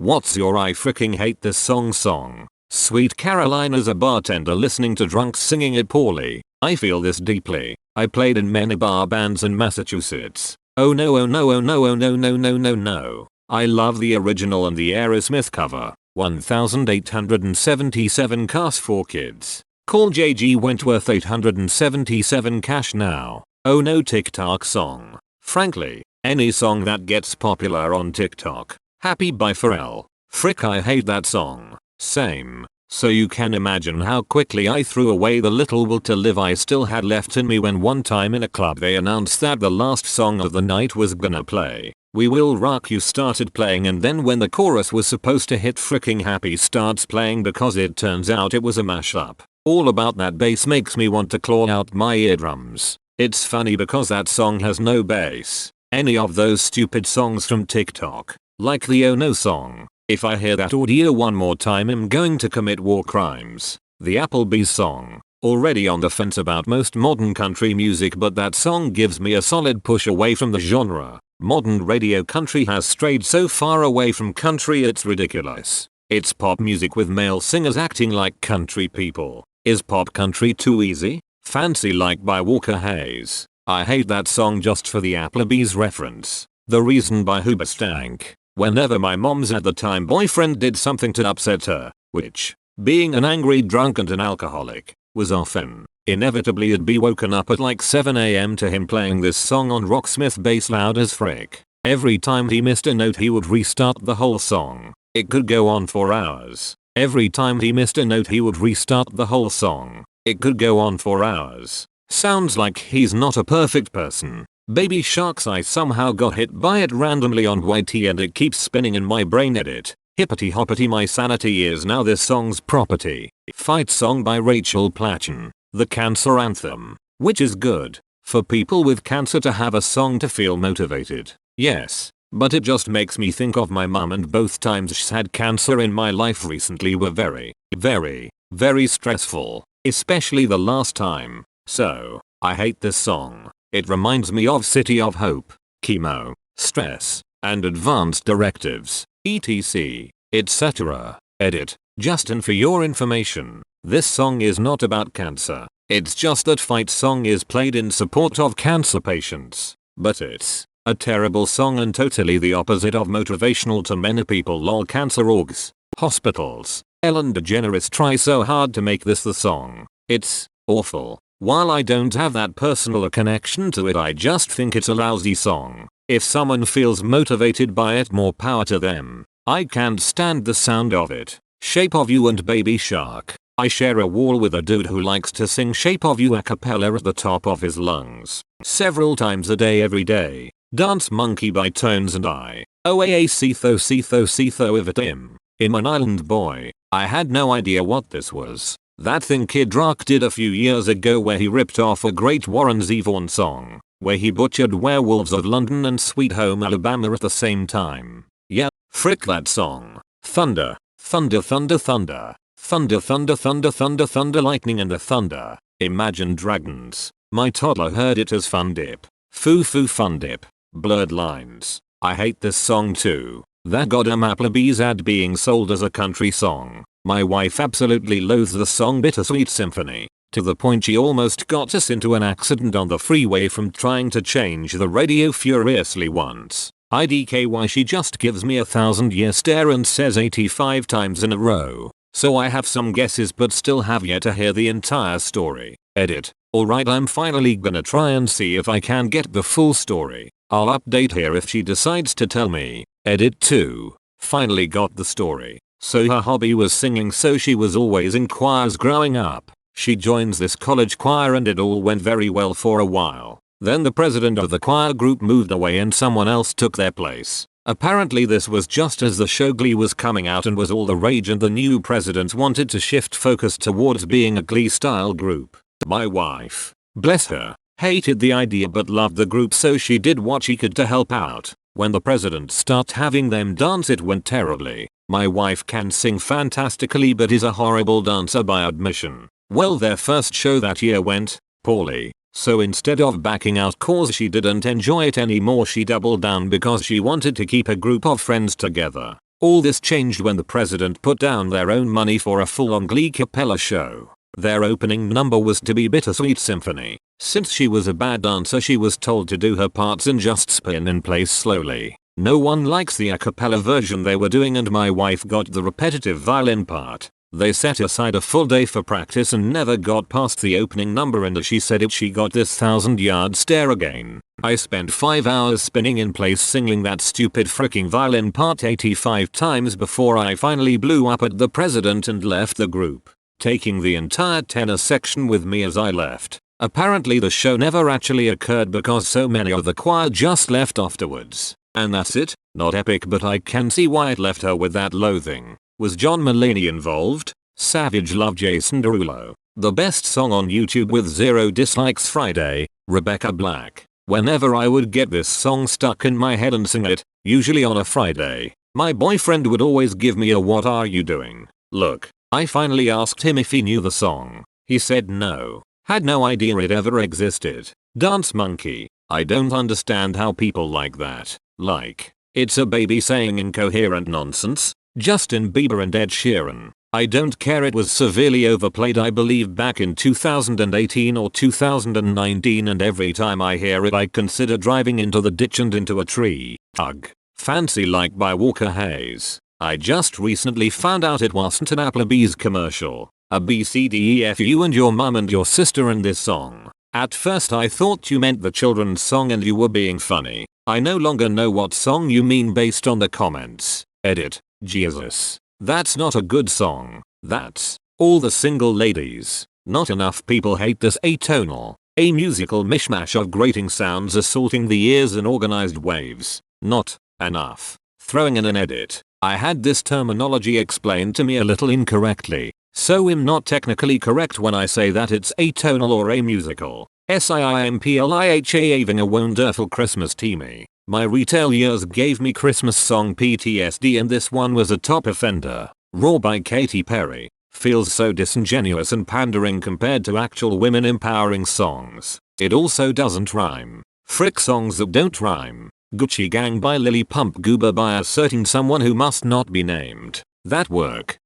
What's your I freaking hate this song. Sweet Caroline is a bartender listening to drunks singing it poorly. I feel this deeply. I played in many bar bands in Massachusetts. Oh no, oh no, oh no, oh no, no, no, no, no. I love the original and the Aerosmith cover. 1877 cast for kids. Call JG Wentworth 877 cash now. Oh no TikTok song. Frankly, any song that gets popular on TikTok. Happy by Pharrell. Frick I hate that song. Same. So you can imagine how quickly I threw away the little will to live I still had left in me when one time in a club they announced that the last song of the night was gonna play. We Will Rock You started playing, and then when the chorus was supposed to hit, freaking Happy starts playing because it turns out it was a mashup. All about that bass makes me want to claw out my eardrums. It's funny because that song has no bass. Any of those stupid songs from TikTok, like the Oh No song. If I hear that audio one more time I'm going to commit war crimes. The Applebee song. Already on the fence about most modern country music, but that song gives me a solid push away from the genre. Modern radio country has strayed so far away from country it's ridiculous. It's pop music with male singers acting like country people. Is pop country too easy? Fancy Like by Walker Hayes. I hate that song just for the Applebee's reference. The Reason by Hoobastank. Whenever my mom's at the time boyfriend did something to upset her, which, being an angry drunk and an alcoholic, was often, inevitably I'd be woken up at like 7 AM to him playing this song on Rocksmith bass loud as frick. Every time he missed a note he would restart the whole song. It could go on for hours. Every time he missed a note he would restart the whole song. It could go on for hours. Sounds like he's not a perfect person. Baby Sharks, I somehow got hit by it randomly on YT and it keeps spinning in my brain. Edit. Hippity hoppity, my sanity is now this song's property. Fight song by Rachel Platchen. The Cancer Anthem. Which is good. For people with cancer to have a song to feel motivated. Yes. But it just makes me think of my mum, and both times she's had cancer in my life recently were very, very, very stressful. Especially the last time. So, I hate this song. It reminds me of City of Hope, chemo, stress, and advanced directives, etc., etc. Edit. Justin, for your information, this song is not about cancer. It's just that fight song is played in support of cancer patients. But it's a terrible song and totally the opposite of motivational to many people. Lol. Cancer orgs, hospitals, Ellen DeGeneres try so hard to make this the song. It's awful. While I don't have that personal connection to it, I just think it's a lousy song. If someone feels motivated by it, more power to them. I can't stand the sound of it. Shape of You and Baby Shark. I share a wall with a dude who likes to sing Shape of You a cappella at the top of his lungs. Several times a day every day. Dance Monkey by Tones and I. OAA Cetho of it him. I'm an island boy. I had no idea what this was. That thing Kid Rock did a few years ago where he ripped off a great Warren Zevon song, where he butchered Werewolves of London and Sweet Home Alabama at the same time. Yeah, frick that song. Thunder, thunder, thunder, thunder, thunder, thunder, thunder, thunder, thunder, lightning and the thunder. Imagine Dragons. My toddler heard it as fun dip. Foo foo fun dip. Blurred lines. I hate this song too. That goddamn Applebee's ad being sold as a country song. My wife absolutely loathes the song Bittersweet Symphony, to the point she almost got us into an accident on the freeway from trying to change the radio furiously once. IDKY, she just gives me a 1,000-year stare and says 85 times in a row. So I have some guesses but still have yet to hear the entire story. Edit. Alright, I'm finally gonna try and see if I can get the full story. I'll update here if she decides to tell me. Edit 2. Finally got the story. So her hobby was singing, so she was always in choirs growing up. She joins this college choir and it all went very well for a while. Then the president of the choir group moved away and someone else took their place. Apparently this was just as the show Glee was coming out and was all the rage, and the new president wanted to shift focus towards being a Glee style group. My wife, bless her, hated the idea but loved the group, so she did what she could to help out. When the president started having them dance it went terribly. My wife can sing fantastically but is a horrible dancer by admission. Well, their first show that year went poorly. So instead of backing out cause she didn't enjoy it anymore, she doubled down because she wanted to keep a group of friends together. All this changed when the president put down their own money for a full-on Glee Capella show. Their opening number was to be Bittersweet Symphony. Since she was a bad dancer, she was told to do her parts and just spin in place slowly. No one likes the a cappella version they were doing, and my wife got the repetitive violin part. They set aside a full day for practice and never got past the opening number, and as she said it, she got this 1,000-yard stare again. I spent 5 hours spinning in place singing that stupid freaking violin part 85 times before I finally blew up at the president and left the group, taking the entire tenor section with me as I left. Apparently the show never actually occurred because so many of the choir just left afterwards. And that's it. Not epic, but I can see why it left her with that loathing. Was John Mulaney involved? Savage love Jason Derulo. The best song on YouTube with 0 dislikes Friday, Rebecca Black. Whenever I would get this song stuck in my head and sing it, usually on a Friday, my boyfriend would always give me a "what are you doing" look. I finally asked him if he knew the song. He said no. Had no idea it ever existed. Dance Monkey. I don't understand how people like that. Like, it's a baby saying incoherent nonsense. Justin Bieber and Ed Sheeran. I don't care, it was severely overplayed I believe back in 2018 or 2019, and every time I hear it I consider driving into the ditch and into a tree. Ugh. Fancy Like by Walker Hayes. I just recently found out it wasn't an Applebee's commercial. A BCDEF you and your mum and your sister in this song. At first I thought you meant the children's song and you were being funny. I no longer know what song you mean based on the comments. Edit. Jesus. That's not a good song. That's all the single ladies. Not enough people hate this atonal, amusical mishmash of grating sounds assaulting the ears in organized waves. Not enough. Throwing in an edit. I had this terminology explained to me a little incorrectly, so I'm not technically correct when I say that it's atonal or amusical. SIIMPLIHA having a wonderful Christmas teamy. My retail years gave me Christmas song PTSD, and this one was a top offender. Raw by Katy Perry. Feels so disingenuous and pandering compared to actual women empowering songs. It also doesn't rhyme. Frick songs that don't rhyme. Gucci Gang by Lily Pump Goober by asserting someone who must not be named. That work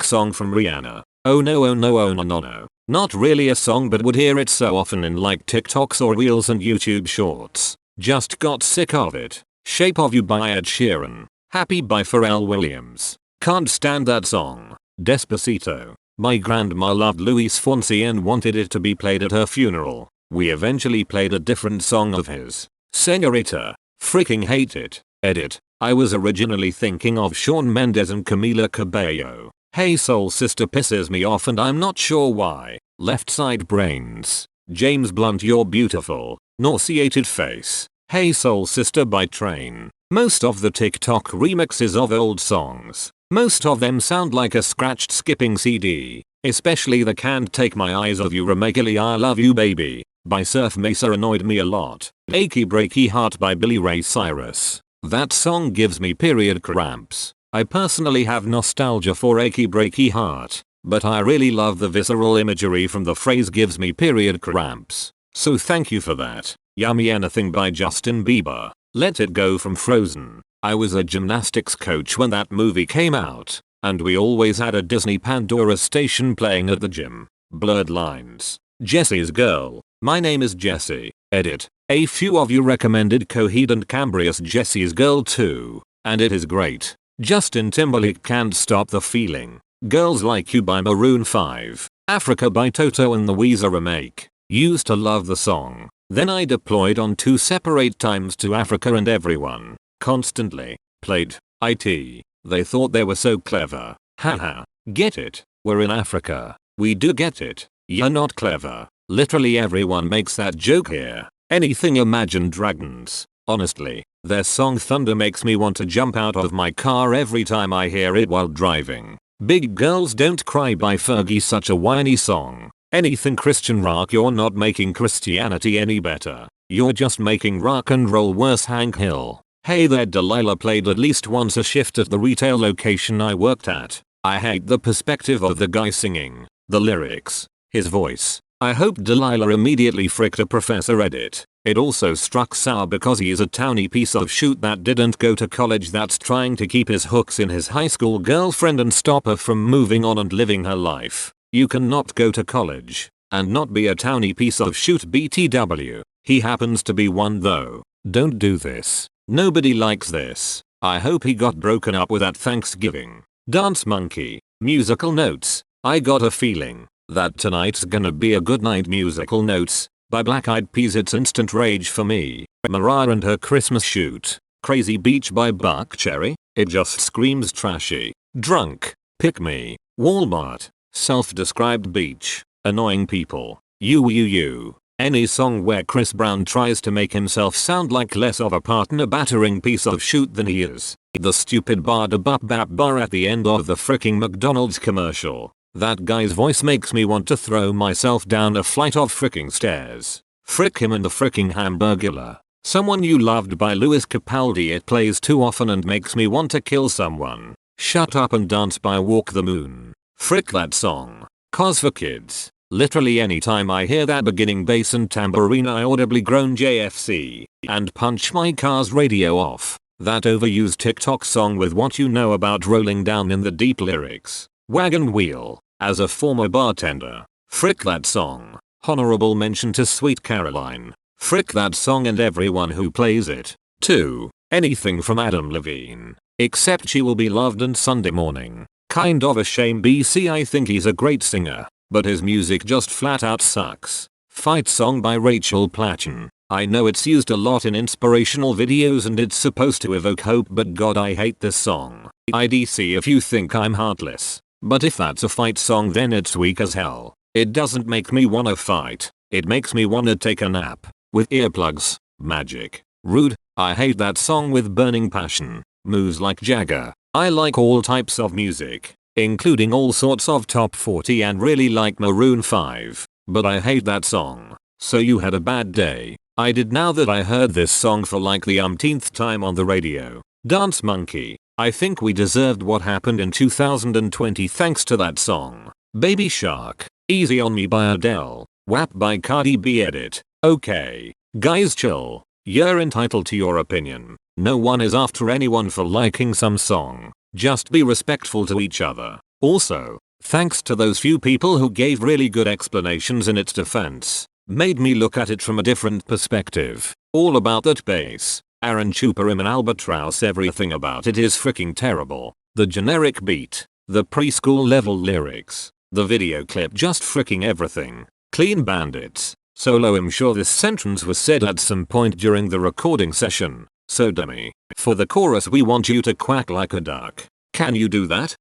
song from Rihanna. Oh no oh no oh no no no. Not really a song, but would hear it so often in like TikToks or Reels and YouTube shorts. Just got sick of it. Shape of You by Ed Sheeran. Happy by Pharrell Williams. Can't stand that song. Despacito. My grandma loved Luis Fonsi and wanted it to be played at her funeral. We eventually played a different song of his. Señorita. Freaking hate it. Edit. I was originally thinking of Shawn Mendes and Camila Cabello. Hey Soul Sister pisses me off and I'm not sure why. Left Side Brains. James Blunt You're Beautiful. Nauseated Face. Hey Soul Sister by Train. Most of the TikTok remixes of old songs. Most of them sound like a scratched skipping CD. Especially the Can't Take My Eyes Off You remake I Love You Baby by Surf Mesa annoyed me a lot. Achy Breaky Heart by Billy Ray Cyrus. That song gives me period cramps. I personally have nostalgia for Achy Breaky Heart, but I really love the visceral imagery from the phrase gives me period cramps. So thank you for that. Yummy Anything by Justin Bieber. Let It Go from Frozen. I was a gymnastics coach when that movie came out, and we always had a Disney Pandora station playing at the gym. Blurred Lines. Jessie's Girl. My name is Jessie. Edit. A few of you recommended Coheed and Cambria's Jessie's Girl too, and it is great. Justin Timberlake Can't Stop the Feeling. Girls Like You by Maroon 5. Africa by Toto and the Weezer remake. Used to love the song. Then I deployed on 2 separate times to Africa and everyone constantly played it. They thought they were so clever. Haha. Get it? We're in Africa. We do get it. You're not clever. Literally everyone makes that joke here. Anything Imagine Dragons. Honestly, their song Thunder makes me want to jump out of my car every time I hear it while driving. Big Girls Don't Cry by Fergie, such a whiny song. Anything Christian rock, you're not making Christianity any better. You're just making rock and roll worse. Hank Hill. Hey there Delilah played at least once a shift at the retail location I worked at. I hate the perspective of the guy singing. The lyrics. His voice. I hope Delilah immediately fricked a Professor Reddit. It also struck sour because he is a townie piece of shoot that didn't go to college that's trying to keep his hooks in his high school girlfriend and stop her from moving on and living her life. You cannot go to college and not be a townie piece of shoot BTW. He happens to be one though. Don't do this. Nobody likes this. I hope he got broken up with at Thanksgiving. Dance Monkey. Musical notes. I got a feeling that tonight's gonna be a good night. Musical notes. By Black Eyed Peas. It's instant rage for me. Mariah and her Christmas shoot. Crazy Beach by Buck Cherry. It just screams trashy. Drunk. Pick Me. Walmart. Self-described beach. Annoying people. You. Any song where Chris Brown tries to make himself sound like less of a partner battering piece of shoot than he is. The stupid bar da bop bap bar at the end of the fricking McDonald's commercial. That guy's voice makes me want to throw myself down a flight of fricking stairs. Frick him and the fricking Hamburglar. Someone You Loved by Louis Capaldi. It plays too often and makes me want to kill someone. Shut Up and Dance by Walk the Moon. Frick that song. Cause for kids. Literally anytime I hear that beginning bass and tambourine I audibly groan JFC and punch my car's radio off. That overused TikTok song with What You Know About Rolling Down in the Deep lyrics. Wagon Wheel. As a former bartender. Frick that song. Honorable mention to Sweet Caroline. Frick that song and everyone who plays it. 2. Anything from Adam Levine. Except She Will Be Loved and Sunday Morning. Kind of a shame BC. I think he's a great singer, but his music just flat out sucks. Fight Song by Rachel Platchen. I know it's used a lot in inspirational videos and it's supposed to evoke hope, but god I hate this song. IDC if you think I'm heartless. But if that's a fight song then it's weak as hell. It doesn't make me wanna fight. It makes me wanna take a nap. With earplugs. Magic. Rude. I hate that song with burning passion. Moves like Jagger. I like all types of music, including all sorts of top 40 and really like Maroon 5. But I hate that song. So you had a bad day. I did now that I heard this song for like the umpteenth time on the radio. Dance Monkey. I think we deserved what happened in 2020 thanks to that song. Baby Shark. Easy on Me by Adele. WAP by Cardi B. Edit. Okay. Guys chill. You're entitled to your opinion. No one is after anyone for liking some song. Just be respectful to each other. Also, thanks to those few people who gave really good explanations in its defense. Made me look at it from a different perspective. All about that bass. Aaron Chuparim and Albatross. Everything about it is freaking terrible. The generic beat. The preschool level lyrics. The video clip, just freaking everything. Clean Bandits. Solo. I'm sure this sentence was said at some point during the recording session. So dummy. For the chorus we want you to quack like a duck. Can you do that?